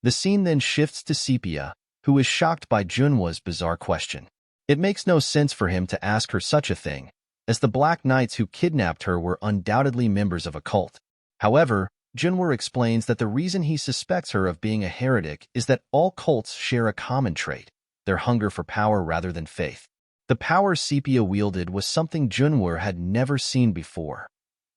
The scene then shifts to Sepia, who is shocked by Junhwa's bizarre question. It makes no sense for him to ask her such a thing, as the Black Knights who kidnapped her were undoubtedly members of a cult. However, Junhwa explains that the reason he suspects her of being a heretic is that all cults share a common trait, their hunger for power rather than faith. The power Sepia wielded was something Junhwa had never seen before.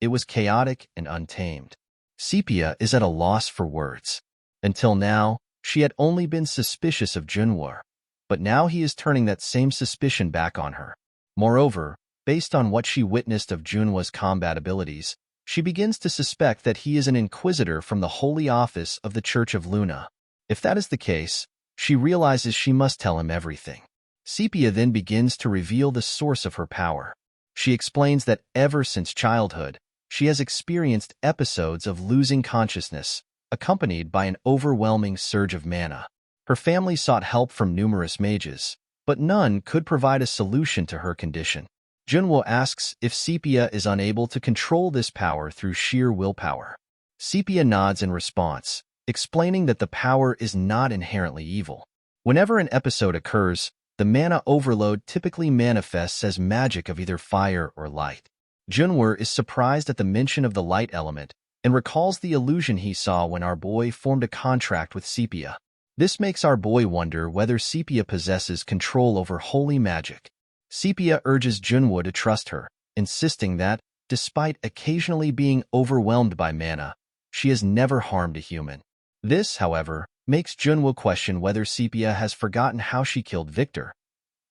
It was chaotic and untamed. Sepia is at a loss for words. Until now, she had only been suspicious of Junhwa, but now he is turning that same suspicion back on her. Moreover, based on what she witnessed of Junhwa's combat abilities, she begins to suspect that he is an inquisitor from the Holy Office of the Church of Luna. If that is the case, she realizes she must tell him everything. Sepia then begins to reveal the source of her power. She explains that ever since childhood, she has experienced episodes of losing consciousness, accompanied by an overwhelming surge of mana. Her family sought help from numerous mages, but none could provide a solution to her condition. Junhwa asks if Sepia is unable to control this power through sheer willpower. Sepia nods in response, explaining that the power is not inherently evil. Whenever an episode occurs, the mana overload typically manifests as magic of either fire or light. Junhwa is surprised at the mention of the light element and recalls the illusion he saw when our boy formed a contract with Sepia. This makes our boy wonder whether Sepia possesses control over holy magic. Sepia urges Junhwa to trust her, insisting that, despite occasionally being overwhelmed by mana, she has never harmed a human. This, however, makes Junhwa question whether Sepia has forgotten how she killed Victor,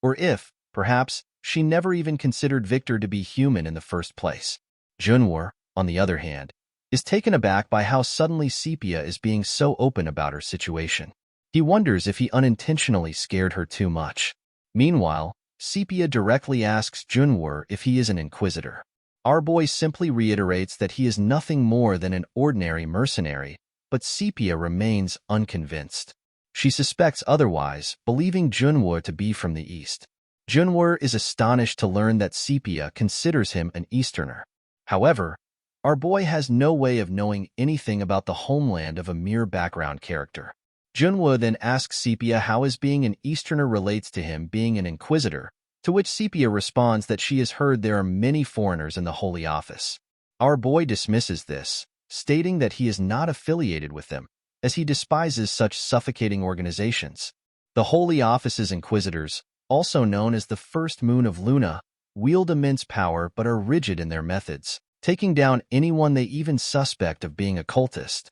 or if, perhaps, she never even considered Victor to be human in the first place. Junhwa, on the other hand, is taken aback by how suddenly Sepia is being so open about her situation. He wonders if he unintentionally scared her too much. Meanwhile, Sepia directly asks Junhwa if he is an inquisitor. Our boy simply reiterates that he is nothing more than an ordinary mercenary, but Sepia remains unconvinced. She suspects otherwise, believing Junhwa to be from the East. Junhwa is astonished to learn that Sepia considers him an Easterner. However, our boy has no way of knowing anything about the homeland of a mere background character. Junhwa then asks Sepia how his being an Easterner relates to him being an inquisitor, to which Sepia responds that she has heard there are many foreigners in the Holy Office. Our boy dismisses this, stating that he is not affiliated with them, as he despises such suffocating organizations. The Holy Office's inquisitors, also known as the First Moon of Luna, wield immense power but are rigid in their methods, taking down anyone they even suspect of being a cultist.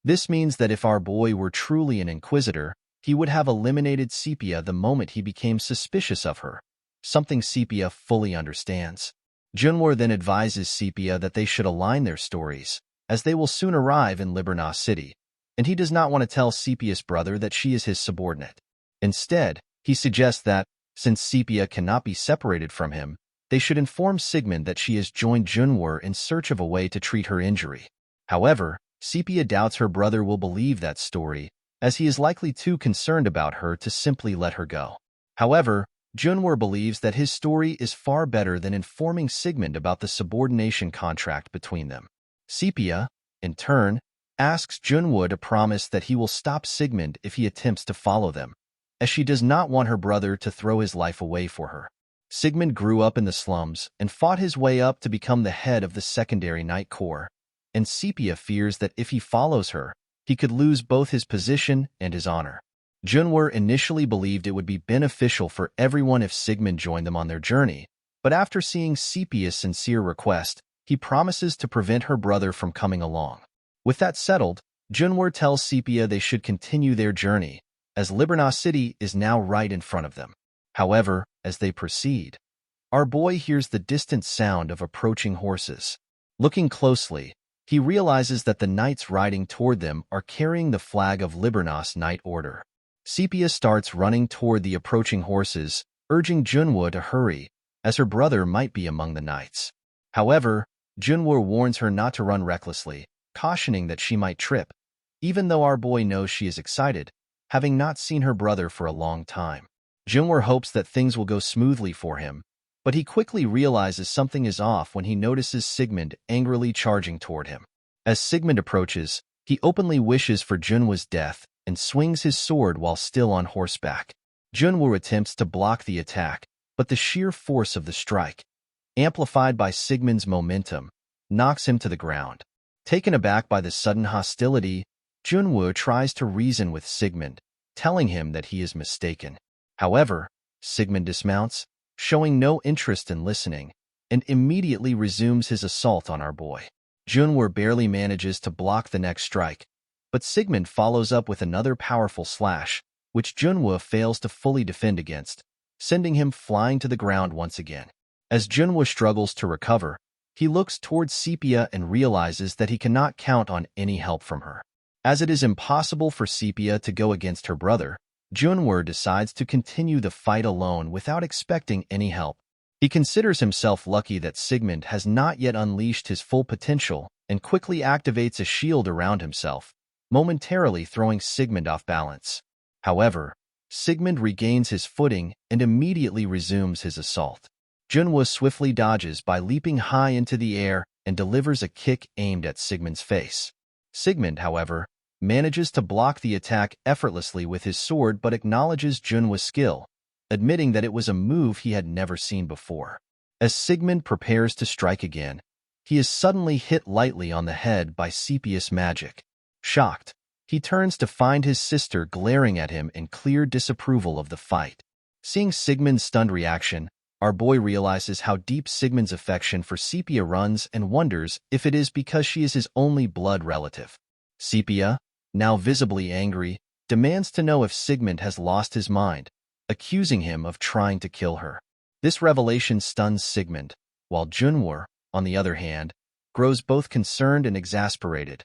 This means that if our boy were truly an inquisitor, he would have eliminated Sepia the moment he became suspicious of her, something Sepia fully understands. Junhwa then advises Sepia that they should align their stories, as they will soon arrive in Liberna City, and he does not want to tell Sepia's brother that she is his subordinate. Instead, he suggests that, since Sepia cannot be separated from him, they should inform Sigmund that she has joined Junhwa in search of a way to treat her injury. However, Sepia doubts her brother will believe that story, as he is likely too concerned about her to simply let her go. However, Junhwa believes that his story is far better than informing Sigmund about the subordination contract between them. Sepia, in turn, asks Junhwa to promise that he will stop Sigmund if he attempts to follow them, as she does not want her brother to throw his life away for her. Sigmund grew up in the slums and fought his way up to become the head of the secondary Night Corps, and Sepia fears that if he follows her, he could lose both his position and his honor. Junhwa initially believed it would be beneficial for everyone if Sigmund joined them on their journey, but after seeing Sepia's sincere request, he promises to prevent her brother from coming along. With that settled, Junhwa tells Sepia they should continue their journey, as Liberna City is now right in front of them. However, as they proceed, our boy hears the distant sound of approaching horses. Looking closely, he realizes that the knights riding toward them are carrying the flag of Libernas Knight Order. Sepia starts running toward the approaching horses, urging Junhwa to hurry, as her brother might be among the knights. However, Junhwa warns her not to run recklessly, cautioning that she might trip, even though our boy knows she is excited, having not seen her brother for a long time. Junhwa hopes that things will go smoothly for him, but he quickly realizes something is off when he notices Sigmund angrily charging toward him. As Sigmund approaches, he openly wishes for Junhwa's death, and swings his sword while still on horseback. Junwoo attempts to block the attack, but the sheer force of the strike, amplified by Sigmund's momentum, knocks him to the ground. Taken aback by the sudden hostility, Junwoo tries to reason with Sigmund, telling him that he is mistaken. However, Sigmund dismounts, showing no interest in listening, and immediately resumes his assault on our boy. Junwoo barely manages to block the next strike, but Sigmund follows up with another powerful slash, which Junwoo fails to fully defend against, sending him flying to the ground once again. As Junwoo struggles to recover, he looks towards Sepia and realizes that he cannot count on any help from her. As it is impossible for Sepia to go against her brother, Junwoo decides to continue the fight alone without expecting any help. He considers himself lucky that Sigmund has not yet unleashed his full potential and quickly activates a shield around himself, momentarily throwing Sigmund off balance. However, Sigmund regains his footing and immediately resumes his assault. Junwoo swiftly dodges by leaping high into the air and delivers a kick aimed at Sigmund's face. Sigmund, however, manages to block the attack effortlessly with his sword but acknowledges Junwoo's skill, admitting that it was a move he had never seen before. As Sigmund prepares to strike again, he is suddenly hit lightly on the head by Sepia's magic. Shocked, he turns to find his sister glaring at him in clear disapproval of the fight. Seeing Sigmund's stunned reaction, our boy realizes how deep Sigmund's affection for Sepia runs and wonders if it is because she is his only blood relative. Sepia, now visibly angry, demands to know if Sigmund has lost his mind, accusing him of trying to kill her. This revelation stuns Sigmund, while Junwoo, on the other hand, grows both concerned and exasperated,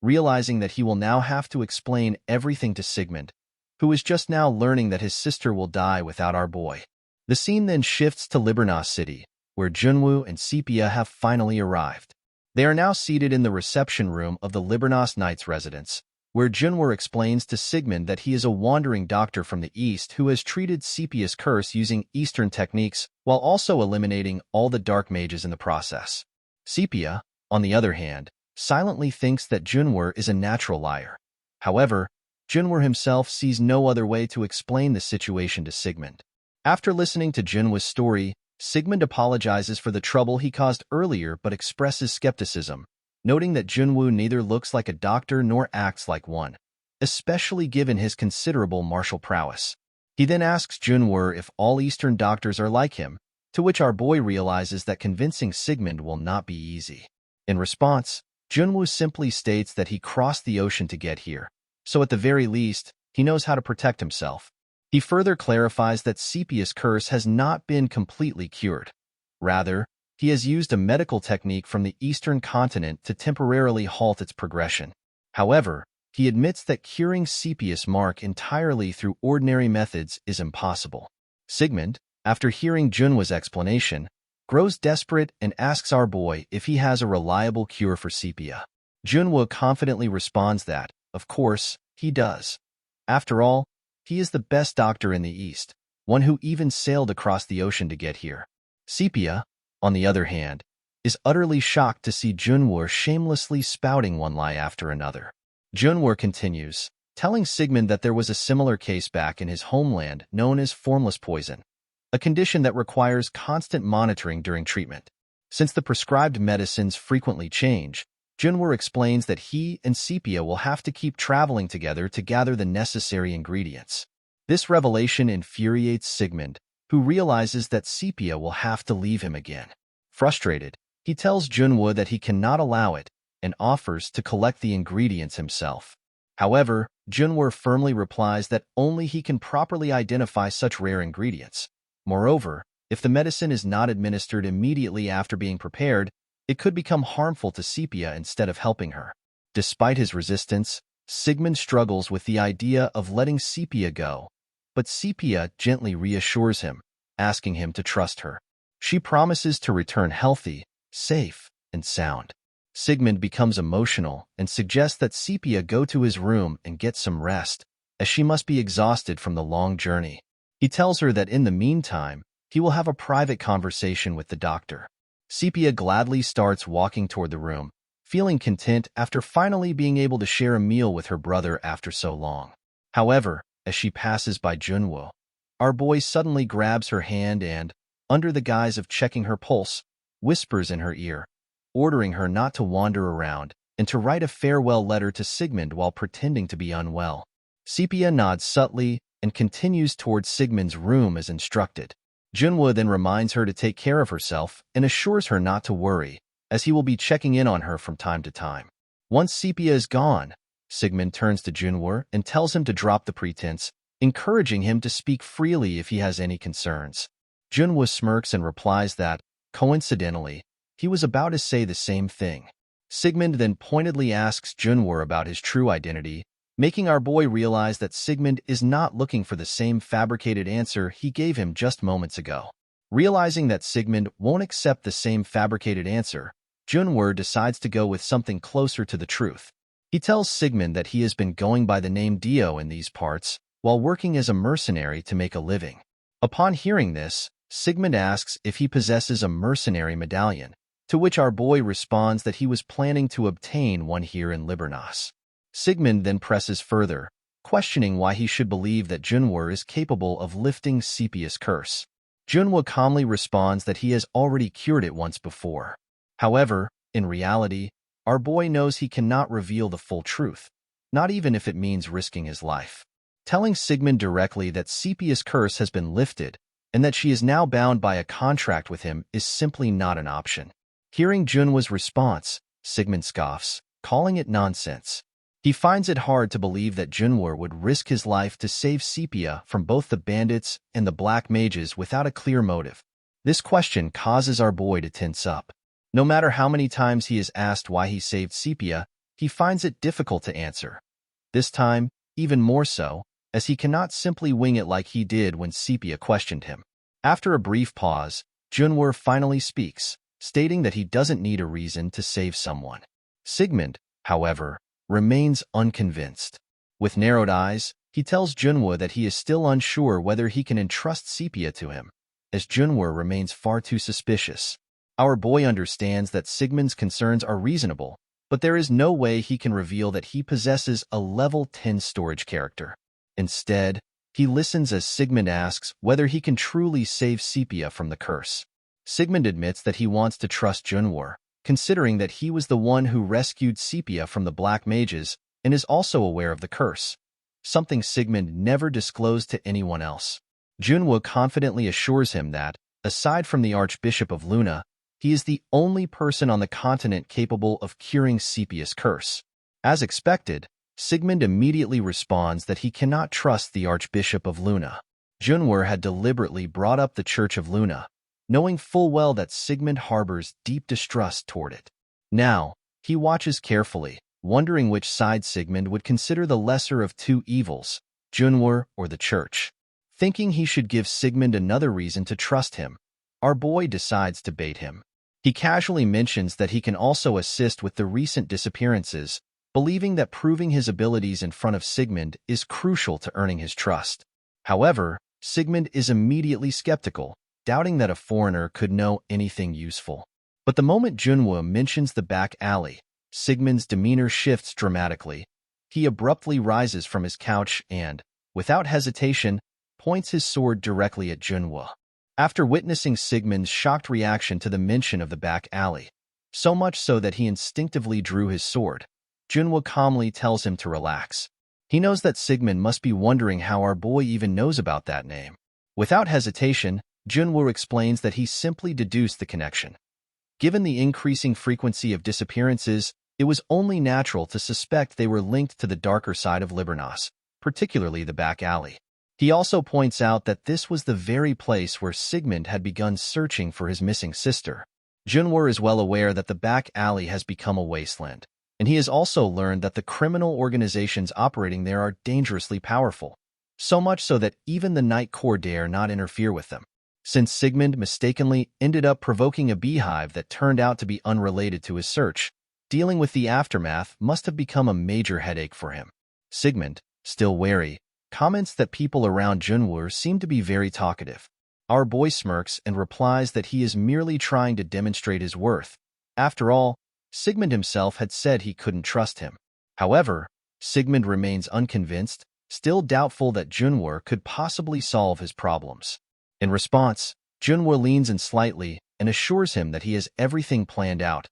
realizing that he will now have to explain everything to Sigmund, who is just now learning that his sister will die without our boy. The scene then shifts to Libernas City, where Junwoo and Sepia have finally arrived. They are now seated in the reception room of the Libernas Knight's residence, where Junwoo explains to Sigmund that he is a wandering doctor from the East who has treated Sepia's curse using Eastern techniques while also eliminating all the dark mages in the process. Sepia, on the other hand, silently thinks that Junwoo is a natural liar. However, Junwoo himself sees no other way to explain the situation to Sigmund. After listening to Junwoo's story, Sigmund apologizes for the trouble he caused earlier but expresses skepticism, noting that Junwoo neither looks like a doctor nor acts like one, especially given his considerable martial prowess. He then asks Junwoo if all Eastern doctors are like him, to which our boy realizes that convincing Sigmund will not be easy. In response, Junwoo simply states that he crossed the ocean to get here, so at the very least, he knows how to protect himself. He further clarifies that Sepia's curse has not been completely cured. Rather, he has used a medical technique from the Eastern continent to temporarily halt its progression. However, he admits that curing Sepia's mark entirely through ordinary methods is impossible. Sigmund, after hearing Junwoo's explanation, grows desperate and asks our boy if he has a reliable cure for Sepia. Junwoo confidently responds that, of course, he does. After all, he is the best doctor in the East, one who even sailed across the ocean to get here. Sepia, on the other hand, is utterly shocked to see Junwoo shamelessly spouting one lie after another. Junwoo continues, telling Sigmund that there was a similar case back in his homeland known as formless poison, a condition that requires constant monitoring during treatment. Since the prescribed medicines frequently change, Junwoo explains that he and Sepia will have to keep traveling together to gather the necessary ingredients. This revelation infuriates Sigmund, who realizes that Sepia will have to leave him again. Frustrated, he tells Junwoo that he cannot allow it and offers to collect the ingredients himself. However, Junwoo firmly replies that only he can properly identify such rare ingredients. Moreover, if the medicine is not administered immediately after being prepared, it could become harmful to Sepia instead of helping her. Despite his resistance, Sigmund struggles with the idea of letting Sepia go, but Sepia gently reassures him, asking him to trust her. She promises to return healthy, safe, and sound. Sigmund becomes emotional and suggests that Sepia go to his room and get some rest, as she must be exhausted from the long journey. He tells her that in the meantime, he will have a private conversation with the doctor. Sepia gladly starts walking toward the room, feeling content after finally being able to share a meal with her brother after so long. However, as she passes by Junwoo, our boy suddenly grabs her hand and, under the guise of checking her pulse, whispers in her ear, ordering her not to wander around and to write a farewell letter to Sigmund while pretending to be unwell. Sepia nods subtly and continues towards Sigmund's room as instructed. Junwoo then reminds her to take care of herself and assures her not to worry, as he will be checking in on her from time to time. Once Sepia is gone, Sigmund turns to Junwoo and tells him to drop the pretense, encouraging him to speak freely if he has any concerns. Junwoo smirks and replies that, coincidentally, he was about to say the same thing. Sigmund then pointedly asks Junwoo about his true identity, making our boy realize that Sigmund is not looking for the same fabricated answer he gave him just moments ago. Realizing that Sigmund won't accept the same fabricated answer, Junwoo decides to go with something closer to the truth. He tells Sigmund that he has been going by the name Dio in these parts, while working as a mercenary to make a living. Upon hearing this, Sigmund asks if he possesses a mercenary medallion, to which our boy responds that he was planning to obtain one here in Liburnos. Sigmund then presses further, questioning why he should believe that Junwoo is capable of lifting Sepia's curse. Junwoo calmly responds that he has already cured it once before. However, in reality, our boy knows he cannot reveal the full truth, not even if it means risking his life. Telling Sigmund directly that Sepia's curse has been lifted and that she is now bound by a contract with him is simply not an option. Hearing Junwoo's response, Sigmund scoffs, calling it nonsense. He finds it hard to believe that Junwoo would risk his life to save Sepia from both the bandits and the black mages without a clear motive. This question causes our boy to tense up. No matter how many times he is asked why he saved Sepia, he finds it difficult to answer. This time, even more so, as he cannot simply wing it like he did when Sepia questioned him. After a brief pause, Junwoo finally speaks, stating that he doesn't need a reason to save someone. Sigmund, however, remains unconvinced. With narrowed eyes, he tells Junwoo that he is still unsure whether he can entrust Sepia to him, as Junwoo remains far too suspicious. Our boy understands that Sigmund's concerns are reasonable, but there is no way he can reveal that he possesses a level 10 storage character. Instead, he listens as Sigmund asks whether he can truly save Sepia from the curse. Sigmund admits that he wants to trust Junwoo, considering that he was the one who rescued Sepia from the black mages and is also aware of the curse, something Sigmund never disclosed to anyone else. Junwoo confidently assures him that, aside from the Archbishop of Luna, he is the only person on the continent capable of curing Sepia's curse. As expected, Sigmund immediately responds that he cannot trust the Archbishop of Luna. Junwoo had deliberately brought up the Church of Luna, knowing full well that Sigmund harbors deep distrust toward it. Now, he watches carefully, wondering which side Sigmund would consider the lesser of two evils, Junwoo or the Church. Thinking he should give Sigmund another reason to trust him, our boy decides to bait him. He casually mentions that he can also assist with the recent disappearances, believing that proving his abilities in front of Sigmund is crucial to earning his trust. However, Sigmund is immediately skeptical, doubting that a foreigner could know anything useful. But the moment Junwoo mentions the back alley, Sigmund's demeanor shifts dramatically. He abruptly rises from his couch and, without hesitation, points his sword directly at Junwoo. After witnessing Sigmund's shocked reaction to the mention of the back alley, so much so that he instinctively drew his sword, Junwoo calmly tells him to relax. He knows that Sigmund must be wondering how our boy even knows about that name. Without hesitation, Junwoo explains that he simply deduced the connection. Given the increasing frequency of disappearances, it was only natural to suspect they were linked to the darker side of Liburnos, particularly the back alley. He also points out that this was the very place where Sigmund had begun searching for his missing sister. Junwoo is well aware that the back alley has become a wasteland, and he has also learned that the criminal organizations operating there are dangerously powerful, so much so that even the Night Corps dare not interfere with them. Since Sigmund mistakenly ended up provoking a beehive that turned out to be unrelated to his search, dealing with the aftermath must have become a major headache for him. Sigmund, still wary, comments that people around Junwoo seem to be very talkative. Our boy smirks and replies that he is merely trying to demonstrate his worth. After all, Sigmund himself had said he couldn't trust him. However, Sigmund remains unconvinced, still doubtful that Junwoo could possibly solve his problems. In response, Junwoo leans in slightly and assures him that he has everything planned out.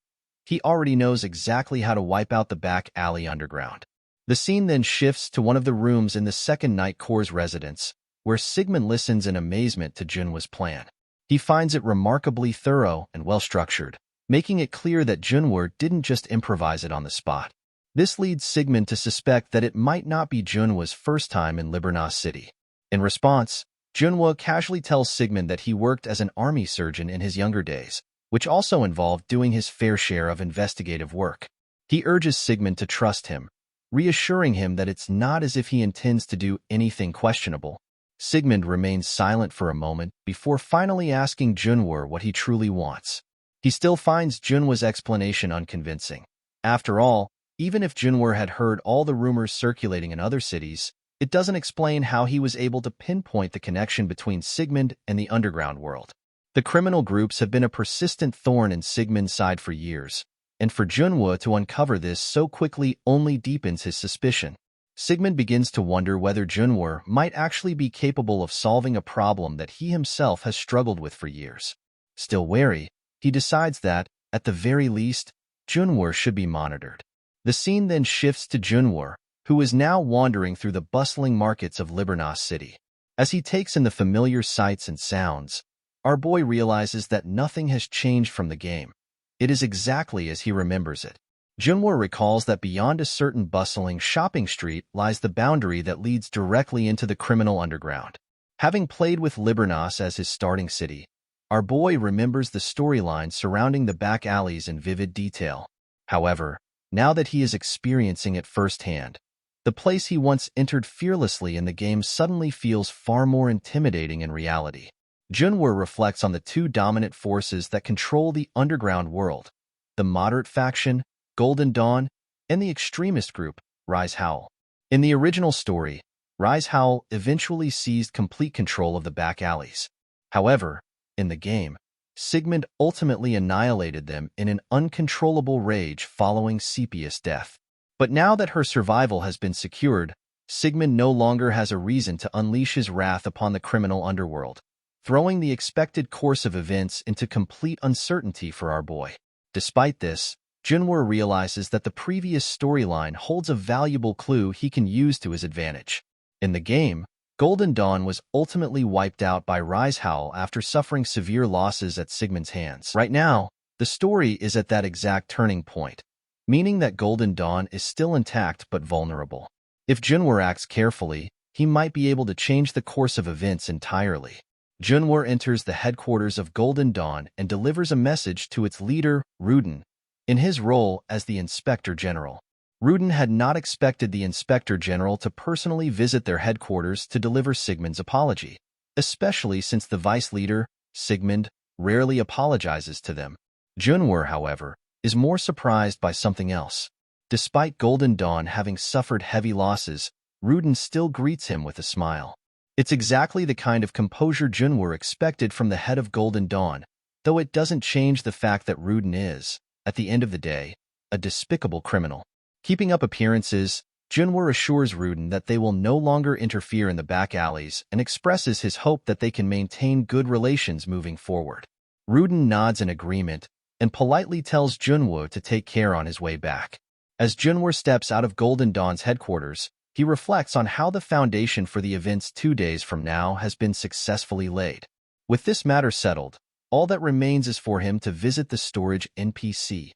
He already knows exactly how to wipe out the back alley underground. The scene then shifts to one of the rooms in the second Night Corps' residence, where Sigmund listens in amazement to Junwoo's plan. He finds it remarkably thorough and well-structured, making it clear that Junwoo didn't just improvise it on the spot. This leads Sigmund to suspect that it might not be Junwoo's first time in Libernas City. In response, Junwoo casually tells Sigmund that he worked as an army surgeon in his younger days, which also involved doing his fair share of investigative work. He urges Sigmund to trust him, reassuring him that it's not as if he intends to do anything questionable. Sigmund remains silent for a moment before finally asking Junwoo what he truly wants. He still finds Junwoo's explanation unconvincing. After all, even if Junwoo had heard all the rumors circulating in other cities, it doesn't explain how he was able to pinpoint the connection between Sigmund and the underground world. The criminal groups have been a persistent thorn in Sigmund's side for years, and for Junwoo to uncover this so quickly only deepens his suspicion. Sigmund begins to wonder whether Junwoo might actually be capable of solving a problem that he himself has struggled with for years. Still wary, he decides that, at the very least, Junwoo should be monitored. The scene then shifts to Junwoo, who is now wandering through the bustling markets of Libernas City. As he takes in the familiar sights and sounds, our boy realizes that nothing has changed from the game. It is exactly as he remembers it. Junwoo recalls that beyond a certain bustling shopping street lies the boundary that leads directly into the criminal underground. Having played with Libernas as his starting city, our boy remembers the storyline surrounding the back alleys in vivid detail. However, now that he is experiencing it firsthand, the place he once entered fearlessly in the game suddenly feels far more intimidating in reality. Junwoo reflects on the two dominant forces that control the underground world: the moderate faction, Golden Dawn, and the extremist group, Rise Howl. In the original story, Rise Howl eventually seized complete control of the back alleys. However, in the game, Sigmund ultimately annihilated them in an uncontrollable rage following Sepia's death. But now that her survival has been secured, Sigmund no longer has a reason to unleash his wrath upon the criminal underworld, throwing the expected course of events into complete uncertainty for our boy. Despite this, Junwoo realizes that the previous storyline holds a valuable clue he can use to his advantage. In the game, Golden Dawn was ultimately wiped out by Rise Howl after suffering severe losses at Sigmund's hands. Right now, the story is at that exact turning point, meaning that Golden Dawn is still intact but vulnerable. If Junwoo acts carefully, he might be able to change the course of events entirely. Junwoo enters the headquarters of Golden Dawn and delivers a message to its leader, Rudin, in his role as the Inspector General. Rudin had not expected the Inspector General to personally visit their headquarters to deliver Sigmund's apology, especially since the vice leader, Sigmund, rarely apologizes to them. Junwoo, however, is more surprised by something else. Despite Golden Dawn having suffered heavy losses, Rudin still greets him with a smile. It's exactly the kind of composure Junwoo expected from the head of Golden Dawn, though it doesn't change the fact that Rudin is, at the end of the day, a despicable criminal. Keeping up appearances, Junwoo assures Rudin that they will no longer interfere in the back alleys and expresses his hope that they can maintain good relations moving forward. Rudin nods in agreement and politely tells Junwoo to take care on his way back. As Junwoo steps out of Golden Dawn's headquarters, he reflects on how the foundation for the events 2 days from now has been successfully laid. With this matter settled, all that remains is for him to visit the storage NPC,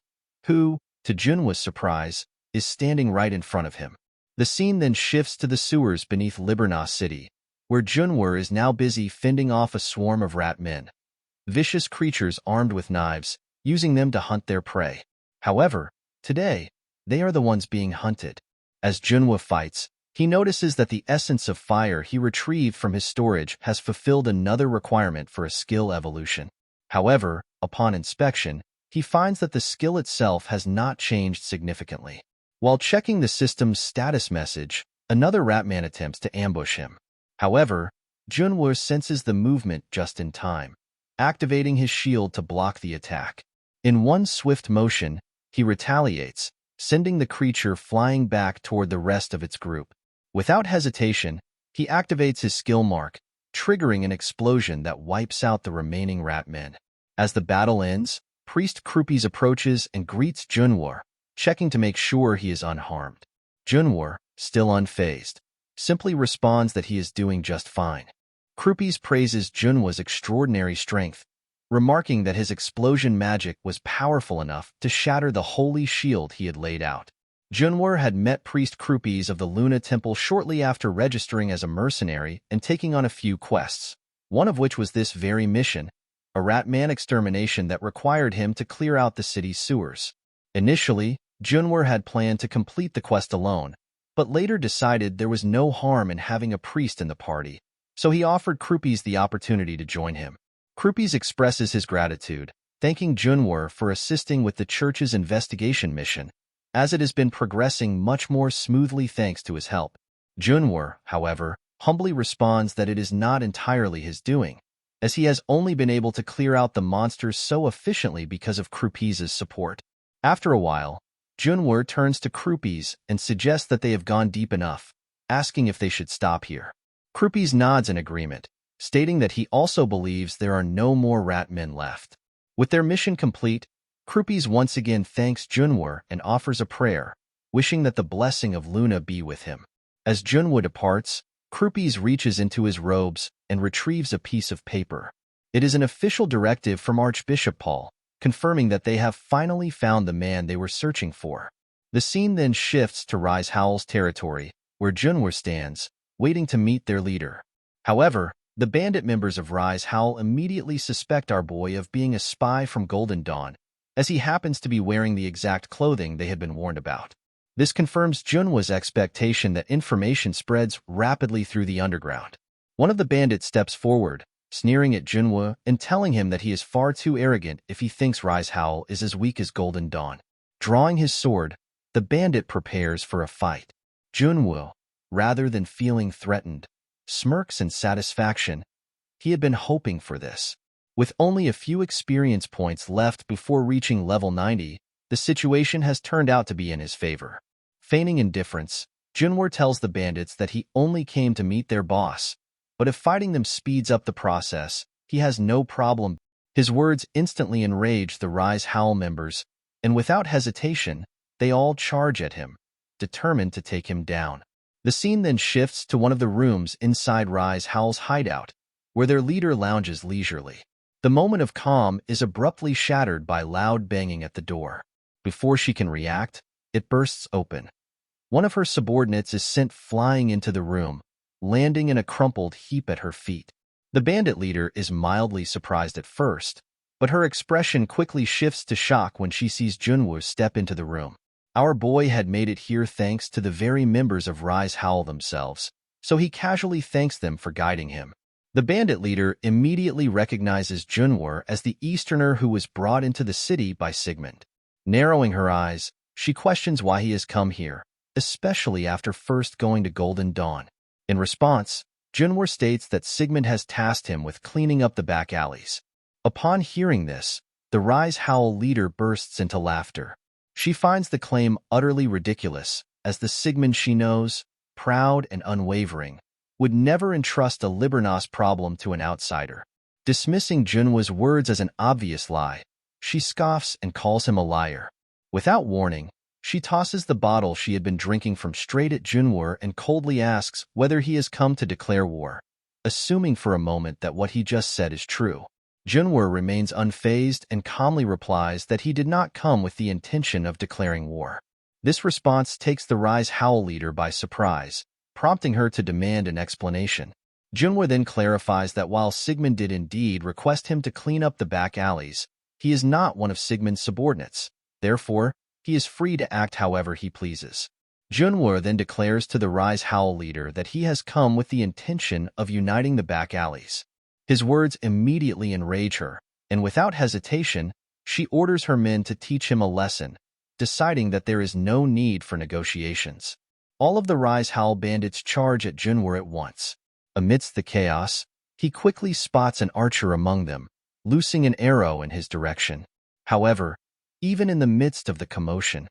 who, to Junwoo's surprise, is standing right in front of him. The scene then shifts to the sewers beneath Libernas City, where Junwoo is now busy fending off a swarm of rat men, vicious creatures armed with knives, using them to hunt their prey. However, today, they are the ones being hunted. As Junwoo fights, he notices that the essence of fire he retrieved from his storage has fulfilled another requirement for a skill evolution. However, upon inspection, he finds that the skill itself has not changed significantly. While checking the system's status message, another Ratman attempts to ambush him. However, Junwoo senses the movement just in time, activating his shield to block the attack. In one swift motion, he retaliates, sending the creature flying back toward the rest of its group. Without hesitation, he activates his skill mark, triggering an explosion that wipes out the remaining rat men. As the battle ends, Priest Krupies approaches and greets Junwoo, checking to make sure he is unharmed. Junwoo, still unfazed, simply responds that he is doing just fine. Krupies praises Junwoo's extraordinary strength, remarking that his explosion magic was powerful enough to shatter the holy shield he had laid out. Junwoo had met Priest Krupies of the Luna Temple shortly after registering as a mercenary and taking on a few quests, one of which was this very mission, a Ratman extermination that required him to clear out the city's sewers. Initially, Junwoo had planned to complete the quest alone, but later decided there was no harm in having a priest in the party, so he offered Krupies the opportunity to join him. Krupies expresses his gratitude, thanking Junwoo for assisting with the church's investigation mission, as it has been progressing much more smoothly thanks to his help. Junwoo, however, humbly responds that it is not entirely his doing, as he has only been able to clear out the monsters so efficiently because of Krupies' support. After a while, Junwoo turns to Krupies and suggests that they have gone deep enough, asking if they should stop here. Krupies nods in agreement, stating that he also believes there are no more rat men left. With their mission complete, Krupies once again thanks Junwoo and offers a prayer, wishing that the blessing of Luna be with him. As Junwoo departs, Krupies reaches into his robes and retrieves a piece of paper. It is an official directive from Archbishop Paul, confirming that they have finally found the man they were searching for. The scene then shifts to Rise Howl's territory, where Junwoo stands, waiting to meet their leader. However, the bandit members of Rise Howl immediately suspect our boy of being a spy from Golden Dawn, as he happens to be wearing the exact clothing they had been warned about. This confirms Junwoo's expectation that information spreads rapidly through the underground. One of the bandits steps forward, sneering at Junwoo and telling him that he is far too arrogant if he thinks Rise Howl is as weak as Golden Dawn. Drawing his sword, the bandit prepares for a fight. Junwoo, rather than feeling threatened, smirks in satisfaction. He had been hoping for this. With only a few experience points left before reaching level 90, the situation has turned out to be in his favor. Feigning indifference, Junwoo tells the bandits that he only came to meet their boss, but if fighting them speeds up the process, he has no problem. His words instantly enrage the Rise Howl members, and without hesitation, they all charge at him, determined to take him down. The scene then shifts to one of the rooms inside Rise Howl's hideout, where their leader lounges leisurely. The moment of calm is abruptly shattered by loud banging at the door. Before she can react, it bursts open. One of her subordinates is sent flying into the room, landing in a crumpled heap at her feet. The bandit leader is mildly surprised at first, but her expression quickly shifts to shock when she sees Junwoo step into the room. Our boy had made it here thanks to the very members of Rise Howl themselves, so he casually thanks them for guiding him. The bandit leader immediately recognizes Junwoo as the Easterner who was brought into the city by Sigmund. Narrowing her eyes, she questions why he has come here, especially after first going to Golden Dawn. In response, Junwoo states that Sigmund has tasked him with cleaning up the back alleys. Upon hearing this, the Rise Howl leader bursts into laughter. She finds the claim utterly ridiculous, as the Sigmund she knows, proud and unwavering, would never entrust a Libernos problem to an outsider. Dismissing Junwoo's words as an obvious lie, she scoffs and calls him a liar. Without warning, she tosses the bottle she had been drinking from straight at Junwoo and coldly asks whether he has come to declare war, assuming for a moment that what he just said is true. Junwoo remains unfazed and calmly replies that he did not come with the intention of declaring war. This response takes the Rise Howl leader by surprise, prompting her to demand an explanation. Junwoo then clarifies that while Sigmund did indeed request him to clean up the back alleys, he is not one of Sigmund's subordinates. Therefore, he is free to act however he pleases. Junwoo then declares to the Rise Howl leader that he has come with the intention of uniting the back alleys. His words immediately enrage her, and without hesitation, she orders her men to teach him a lesson, deciding that there is no need for negotiations. All of the Rise Howl bandits charge at Junwoo at once. Amidst the chaos, he quickly spots an archer among them, loosing an arrow in his direction. However, even in the midst of the commotion,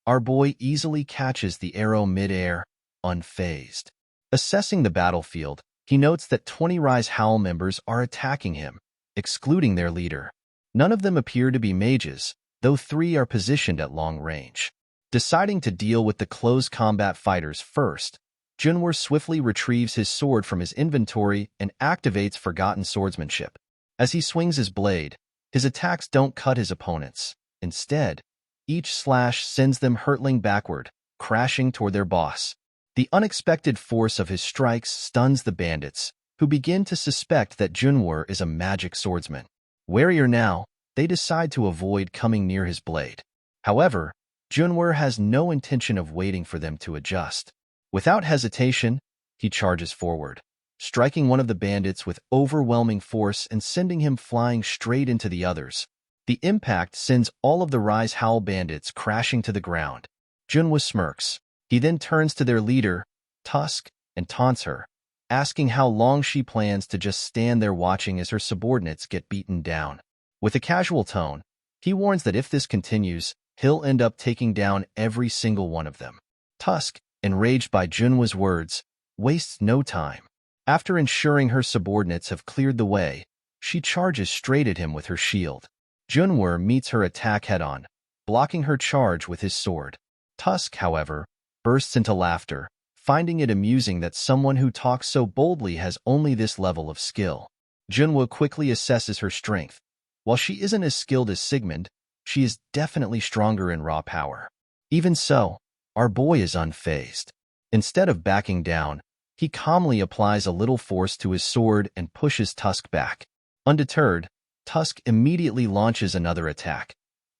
our boy easily catches the arrow mid-air, unfazed. Assessing the battlefield, he notes that 20 Rise Howl members are attacking him, excluding their leader. None of them appear to be mages, though 3 are positioned at long range. Deciding to deal with the close combat fighters first, Junwoo swiftly retrieves his sword from his inventory and activates Forgotten Swordsmanship. As he swings his blade, his attacks don't cut his opponents. Instead, each slash sends them hurtling backward, crashing toward their boss. The unexpected force of his strikes stuns the bandits, who begin to suspect that Junwoo is a magic swordsman. Warier now, they decide to avoid coming near his blade. However, Junwoo has no intention of waiting for them to adjust. Without hesitation, he charges forward, striking one of the bandits with overwhelming force and sending him flying straight into the others. The impact sends all of the Rise Howl bandits crashing to the ground. Junwoo smirks. He then turns to their leader, Tusk, and taunts her, asking how long she plans to just stand there watching as her subordinates get beaten down. With a casual tone, he warns that if this continues, he'll end up taking down every single one of them. Tusk, enraged by Junwoo's words, wastes no time. After ensuring her subordinates have cleared the way, she charges straight at him with her shield. Junwoo meets her attack head-on, blocking her charge with his sword. Tusk, however, bursts into laughter, finding it amusing that someone who talks so boldly has only this level of skill. Junwoo quickly assesses her strength. While she isn't as skilled as Sigmund, she is definitely stronger in raw power. Even so, our boy is unfazed. Instead of backing down, he calmly applies a little force to his sword and pushes Tusk back. Undeterred, Tusk immediately launches another attack,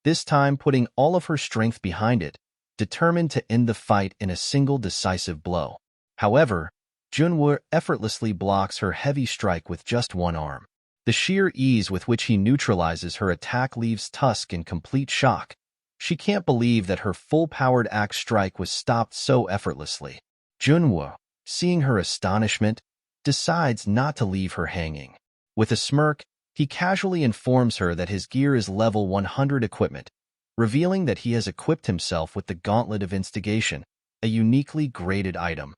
this time putting all of her strength behind it, determined to end the fight in a single decisive blow. However, Junwoo effortlessly blocks her heavy strike with just one arm. The sheer ease with which he neutralizes her attack leaves Tusk in complete shock. She can't believe that her full-powered axe strike was stopped so effortlessly. Junwoo, seeing her astonishment, decides not to leave her hanging. With a smirk, he casually informs her that his gear is level 100 equipment, revealing that he has equipped himself with the Gauntlet of Instigation, a uniquely graded item.